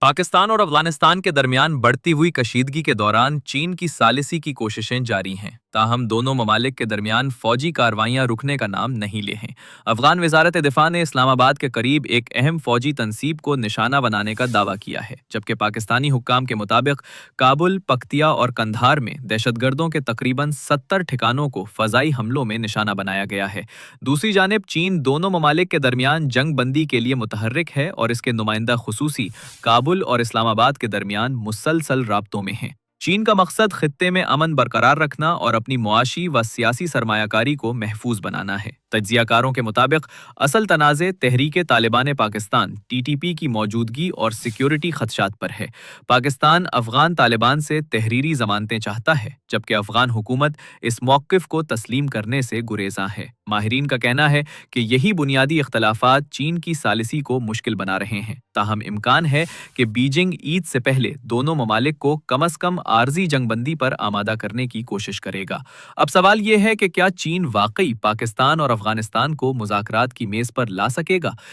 पाकिस्तान और अफगानिस्तान के दरमियान बढ़ती हुई कशीदगी के दौरान चीन की सालिसी की कोशिशें जारी हैं। ताहम दोनों ममालिक के दरमियान फौजी कार्रवाइयां रुकने का नाम नहीं ले हैं। अफगान वजारत दिफा ने इस्लामाबाद के करीब एक अहम फौजी तनसीब को निशाना बनाने का दावा किया है, जबकि पाकिस्तानी हुक्काम के मुताबिक काबुल, पख्तिया और कंधार में दहशतगर्दों के तकरीबन 70 ठिकानों को फजाई हमलों में निशाना बनाया गया है। दूसरी जानिब चीन दोनों ममालिक के दरमियान जंग बंदी के लिए मुतहर्रिक है और इसके नुमाइंदा खुसूसी काबुल और इस्लामाबाद के दरमियान मुसलसल राब्तों में हैं। चीन का मकसद खित्ते में अमन बरकरार रखना और अपनी मुआशी व सियासी सरमायाकारी को महफूज बनाना है। तज्जियाकारों के मुताबिक असल तनाज़े तहरीके तालिबान पाकिस्तान TTP की मौजूदगी और सिक्योरिटी खदशात पर है। पाकिस्तान अफगान तालिबान से तहरीरी जमानतें चाहता है, जबकि अफगान हुकूमत इस मौक़िफ़ को तस्लीम करने से गुरेज़ां है। माहिरीन का कहना है कि यही बुनियादी इख्तलाफात चीन की सालिसी को मुश्किल बना रहे हैं। ताहम इम्कान है कि बीजिंग ईद से पहले दोनों ममालिक को कम अज़ कम आर्जी जंगबंदी पर आमादा करने की कोशिश करेगा। अब सवाल यह है कि क्या चीन वाकई पाकिस्तान और अफगानिस्तान को मुज़ाकरात की मेज़ पर ला सकेगा,